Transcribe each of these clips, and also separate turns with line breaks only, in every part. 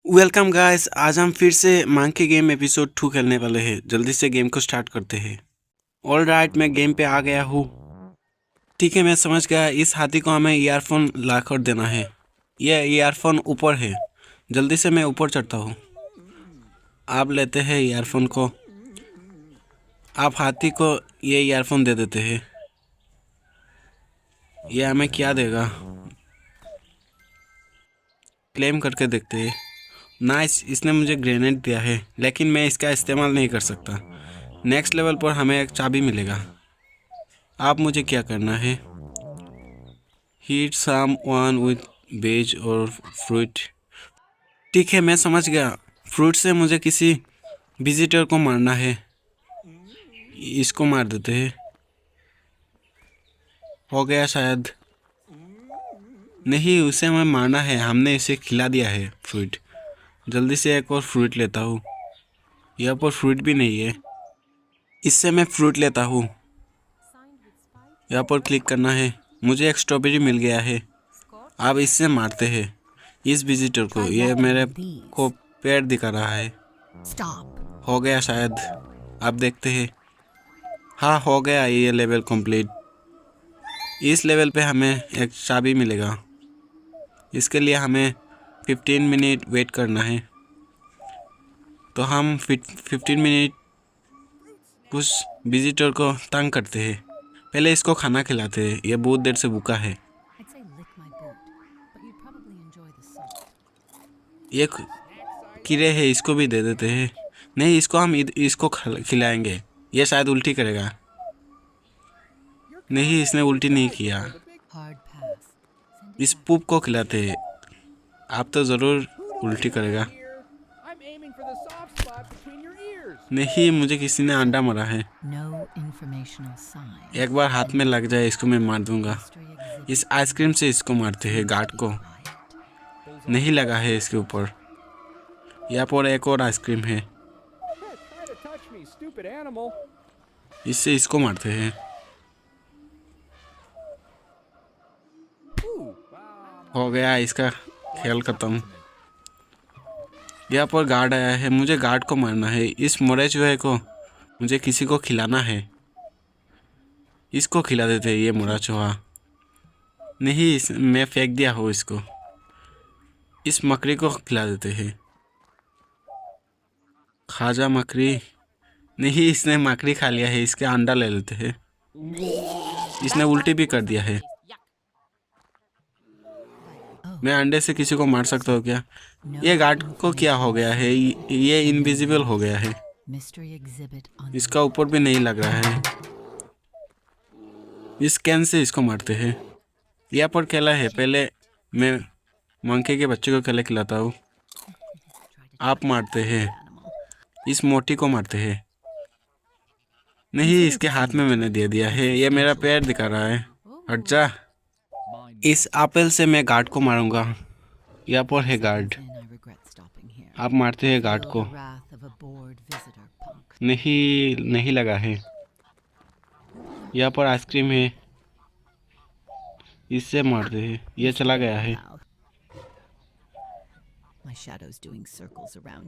Welcome guys, आज हम फिर से मंकी गेम एपिसोड 2 खेलने वाले हैं। जल्दी से गेम को स्टार्ट करते हैं। ऑल राइट, मैं गेम पे आ गया हूँ। ठीक है, मैं समझ गया। इस हाथी को हमें ईयरफोन ला कर देना है। यह ईयरफोन ऊपर है। जल्दी से मैं ऊपर चढ़ता हूँ। आप लेते हैं ईयरफोन को। आप हाथी को ये ईयरफोन दे देते हैं। यह हमें क्या देगा, क्लेम करके देखते हैं। नाइस, इसने मुझे ग्रेनेड दिया है, लेकिन मैं इसका इस्तेमाल नहीं कर सकता। नेक्स्ट लेवल पर हमें एक चाबी मिलेगा। आप मुझे क्या करना है, heat some one with veg और फ्रूट। ठीक है, मैं समझ गया। फ्रूट से मुझे किसी विजिटर को मारना है। इसको मार देते हैं। हो गया शायद। नहीं, उसे हमें मारना है। हमने इसे खिला दिया है फ्रूट। जल्दी से एक और फ्रूट लेता हूँ। यहाँ पर फ्रूट भी नहीं है। इससे मैं फ्रूट लेता हूँ। यहाँ पर क्लिक करना है। मुझे एक स्ट्रॉबेरी मिल गया है। आप इससे मारते हैं इस विजिटर को। ये मेरे को पेड़ दिखा रहा है। हो गया शायद। आप देखते हैं। हाँ, हो गया ये लेवल कंप्लीट। इस लेवल पे हमें एक चाबी मिलेगा। इसके लिए हमें 15 मिनट वेट करना है। तो हम 15 मिनट उस विजिटर को तंग करते हैं। पहले इसको खाना खिलाते हैं। ये बहुत देर से भूखा है। ये कीड़े हैं, इसको भी दे देते हैं। नहीं, इसको हम इसको खिलाएंगे। ये शायद उल्टी करेगा। नहीं, इसने उल्टी नहीं किया। इस पुप को खिलाते हैं। आप तो ज़रूर उल्टी करेगा। नहीं, मुझे किसी ने अंडा मारा है। एक बार हाथ में लग जाए इसको मैं मार दूंगा। इस आइसक्रीम से इसको मारते हैं, गार्ड को। नहीं लगा है इसके ऊपर। यहाँ पर एक और आइसक्रीम है। इससे इसको मारते हैं। हो गया इसका खेल खत्म। यहाँ पर गार्ड आया है। मुझे गार्ड को मारना है। इस मोरे चूहे को मुझे किसी को खिलाना है। इसको खिला देते हैं, ये मोरा चूहा। नहीं, मैं फेंक दिया हो इसको। इस मकड़ी को खिला देते हैं। खाजा मकड़ी। नहीं, इसने मकड़ी खा लिया है। इसके अंडा ले लेते हैं। इसने उल्टी भी कर दिया है। मैं अंडे से किसी को मार सकता हूँ क्या? ये गार्ड को क्या हो गया है? ये इनविजिबल हो गया है। इसका ऊपर भी नहीं लग रहा है। इस कैन से इसको मारते हैं। यहाँ पर केला है। पहले मैं मंकी के बच्चे को केला खिलाता हूँ। आप मारते हैं। इस मोटी को मारते हैं। नहीं, इसके हाथ में मैंने दे दिया है। ये मेरा पैर दिखा रहा है। हट जा। इस एप्पल से मैं गार्ड को मारूंगा। यहाँ पर है गार्ड। आप मारते हैं गार्ड को। नहीं, नहीं लगा है। यहाँ पर आइसक्रीम है। इससे मारते हैं। ये चला गया है।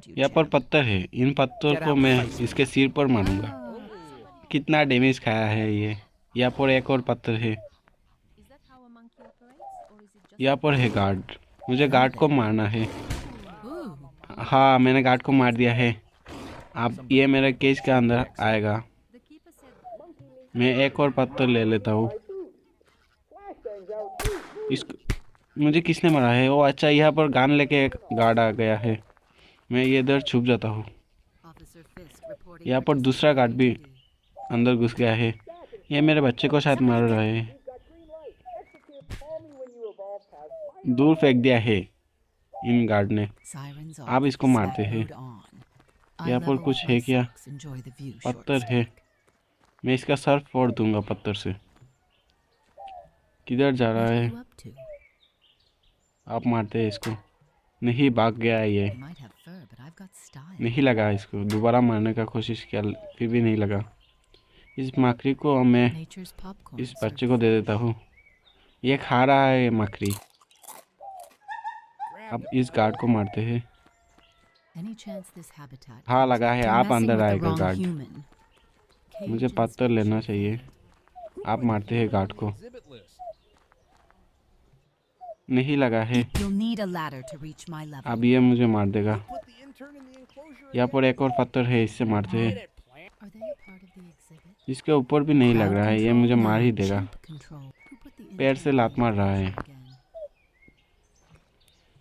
यहाँ पर पत्थर है। इन पत्थर को मैं इसके सिर पर मारूंगा। कितना डैमेज खाया है ये। यहाँ पर एक और पत्थर है। यहाँ पर है गार्ड। मुझे गार्ड को मारना है। हाँ, मैंने गार्ड को मार दिया है। अब ये मेरे केज के अंदर आएगा। मैं एक और पत्थर ले लेता हूँ। मुझे किसने मारा है? ओ अच्छा, यहाँ पर गन लेके एक गार्ड आ गया है। मैं ये इधर छुप जाता हूँ। यहाँ पर दूसरा गार्ड भी अंदर घुस गया है। ये मेरे बच्चे को शायद मार रहा है। दूर फेंक दिया है इन गार्ड ने। आप इसको मारते हैं। यहाँ पर कुछ है क्या? पत्थर है। मैं इसका सर फोड़ दूंगा पत्थर से। किधर जा रहा है? आप मारते हैं इसको। नहीं, भाग गया है ये। नहीं लगा इसको। दोबारा मारने का कोशिश किया, फिर भी नहीं लगा। इस मकड़ी को मैं इस बच्चे को दे देता हूँ। ये खा रहा है मकड़ी। अब इस गार्ड को मारते हैं।
Any chance this habitat
हाँ लगा है,
You're
आप
messing
अंदर
with the
आएगा
wrong
गार्ड।
human.
मुझे
Cage
पत्थर लेना
inspection
चाहिए।
failed.
आप मारते हैं गार्ड को। नहीं लगा है।
You'll need a ladder to reach my level.
अब ये मुझे मार देगा। यहाँ पर एक और पत्थर है, इससे मारते हैं।
Are they a part of the exhibit?
इसके ऊपर भी नहीं लग
Crowd
रहा है, ये
control?
मुझे मार
No,
ही देगा।
chimp control. Who put the
पैर से
intern
लात
in
मार
the
रहा है।
equation again?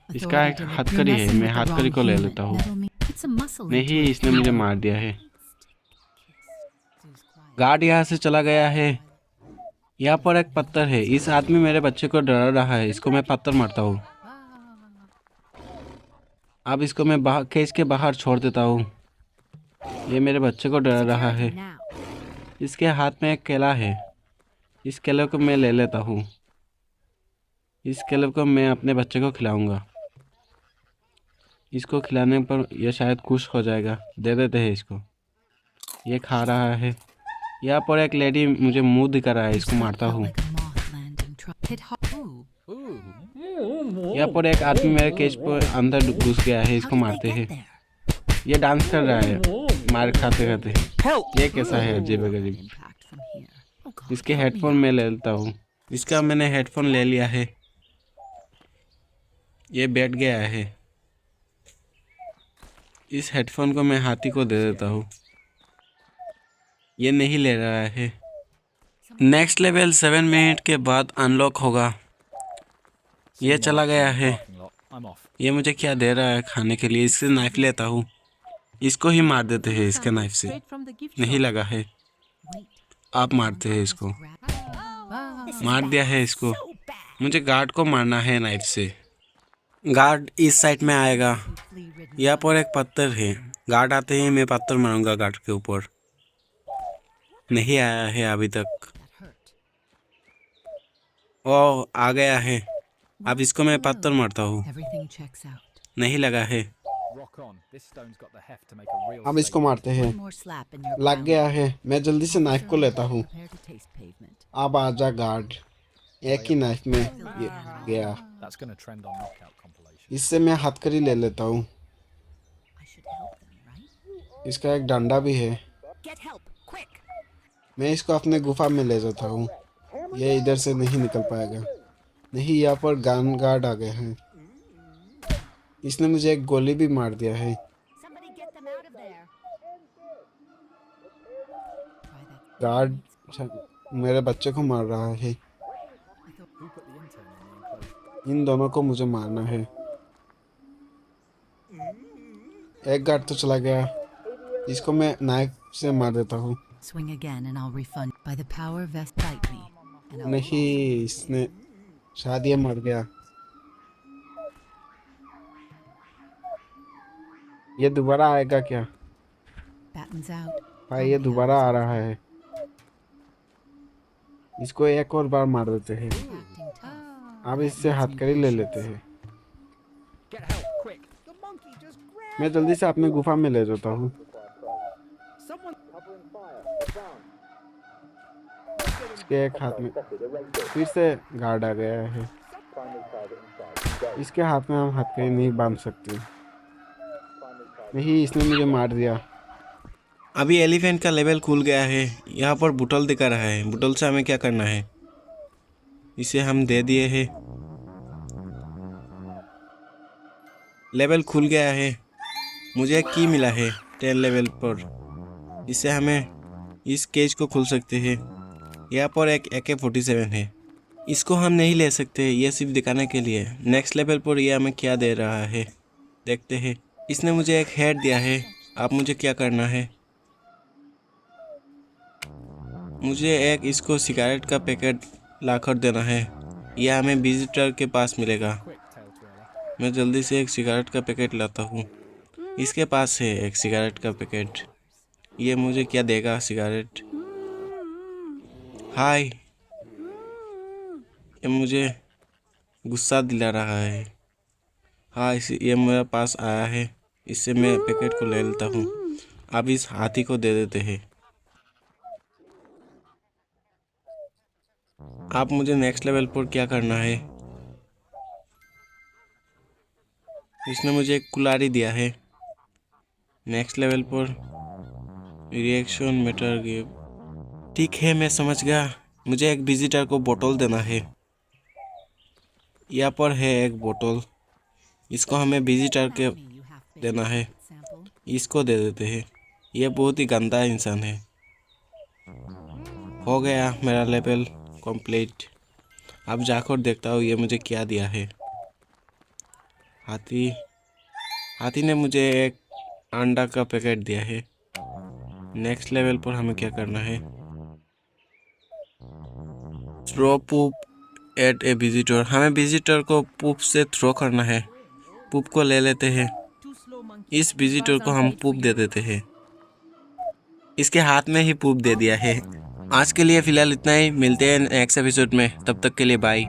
इसका
Authority
एक
delivered.
हथकड़ी
You're
है,
messing
मैं
with the
हथकड़ी
wrong
को ले
human.
लेता हूँ।
Metal me- Put some muscle into
नहीं,
it.
इसने मुझे मार दिया है।
Sue's quiet.
गार्ड यहाँ से चला गया है। यहाँ पर एक पत्थर है, इस आदमी मेरे बच्चे को डरा रहा है, इसको मैं पत्थर मारता हूँ। अब इसको मैं केज के बाहर छोड़ देता हूँ। ये मेरे बच्चे को डरा रहा है।
Now.
इसके हाथ में एक केला है, इस केले को मैं ले लेता हूँ। इस केले को मैं अपने बच्चे को खिलाऊंगा। इसको खिलाने पर यह शायद खुश हो जाएगा। दे देते हैं इसको। ये खा रहा है। यहाँ पर एक लेडी मुझे मुंह दिखा रहा है, इसको मारता हूँ।
Like a moth landing truck. Hit hard. Ooh.
यहाँ पर एक आदमी मेरे केज पर अंदर घुस गया है, इसको
How did
मारते
they
हैं।
get there?
ये डांस कर रहा है मार खाते खाते। ये कैसा है, अजीब गरीब।
Impact from here. Oh God,
इसके
help me
हेडफोन
out.
मैं ले लेता हूँ। इसका मैंने हेडफोन ले लिया है। ये बैठ गया है। इस हेडफोन को मैं हाथी को दे देता हूँ। ये नहीं ले रहा है। नेक्स्ट लेवल 7 मिनट के बाद अनलॉक होगा। ये चला गया है। ये मुझे क्या दे रहा है खाने के लिए। इससे नाइफ लेता हूँ, इसको ही मार देते हैं इसके नाइफ से। नहीं लगा है, आप मारते हैं इसको। मार दिया है इसको। मुझे गार्ड को मारना है नाइफ से। गार्ड इस साइड में आएगा। यहाँ पर एक पत्थर है, गार्ड आते ही मैं पत्थर मारूंगा गार्ड के ऊपर। नहीं आया है अभी तक। ओ आ गया है। अब इसको मैं पत्थर मारता हूँ।
Everything checks out.
नहीं लगा है। अब इसको मारते हैं।
One more slap and you're
लग
grounded.
गया है। मैं जल्दी से नाइफ को लेता हूँ।
Prepare to taste pavement.
अब आजा गार्ड। एक ही नाइफ में ये गया। इससे मैं हथकड़ी ले लेता हूँ।
I should help them, right?
इसका एक डंडा भी है।
Get help, quick.
मैं इसको अपने गुफा में ले जाता हूँ। ये इधर से नहीं निकल पाएगा। नहीं, यहाँ पर गन गार्ड आ गए हैं। इसने मुझे एक गोली भी मार दिया है।
Somebody get them out of there. Try that.
Guard मेरे बच्चे को मार रहा है। इन दोनों को मुझे मारना है। एक गार्ड तो चला गया। इसको मैं नाइफ से मार देता हूँ।
Swing again and I'll refund. By the power vest, bite me. And I'll
नहीं, इसने शायद ये मर गया। ये दोबारा आएगा क्या?
battens out.
भाई ये दोबारा आ रहा है। इसको एक और बार मार देते हैं।
Acting tough.
अब इससे हथकड़ी ले लेते हैं। मैं जल्दी से अपने गुफा में ले जाता हूँ। इसके एक हाथ में फिर से गार्ड आ गया है। इसके हाथ में हम हथकड़ी नहीं बांध सकते। नहीं, इसने मुझे मार दिया। अभी एलिफेंट का लेवल खुल गया है। यहाँ पर बुटल दिखा रहा है। बुटल से हमें क्या करना है? इसे हम दे दिए हैं। लेवल खुल गया है। मुझे एक की मिला है 10 लेवल पर। इससे हमें इस केज को खोल सकते हैं। यहाँ पर एक AK-47 है। इसको हम नहीं ले सकते, ये सिर्फ दिखाने के लिए। नेक्स्ट लेवल पर ये हमें क्या दे रहा है देखते हैं। इसने मुझे एक हेड दिया है। अब मुझे क्या करना है? मुझे एक इसको सिगरेट का पैकेट लाकर देना है। यह हमें विजिटर के पास मिलेगा। मैं जल्दी से एक सिगरेट का पैकेट लाता हूँ। इसके पास है एक सिगरेट का पैकेट। ये मुझे क्या देगा? सिगरेट। हाय, ये मुझे गुस्सा दिला रहा है। हाँ, ये मेरे पास आया है। इससे मैं पैकेट को ले लेता हूँ। अब इस हाथी को दे देते हैं। आप मुझे नेक्स्ट लेवल पर क्या करना है? इसने मुझे एक कुल्हाड़ी दिया है। नेक्स्ट लेवल पर रिएक्शन मैटर गिव। ठीक है, मैं समझ गया। मुझे एक विजिटर को बोतल देना है। यहाँ पर है एक बोतल, इसको हमें विजिटर के
Tell me you have been
देना है।
sample.
इसको दे देते हैं। ये बहुत ही गंदा इंसान है। हो गया मेरा लेवल कंप्लीट। अब जाकर देखता हूँ ये मुझे क्या दिया है। हाथी ने मुझे एक अंडा का पैकेट दिया है। नेक्स्ट लेवल पर हमें क्या करना है? थ्रो पूप एट ए विजिटर। हमें विजिटर को पूप से थ्रो करना है। पूप को ले लेते हैं। इस विजिटर को हम पूप दे देते हैं। इसके हाथ में ही पूप दे दिया है। आज के लिए फिलहाल इतना ही। मिलते हैं नेक्स्ट एपिसोड में, तब तक के लिए बाय।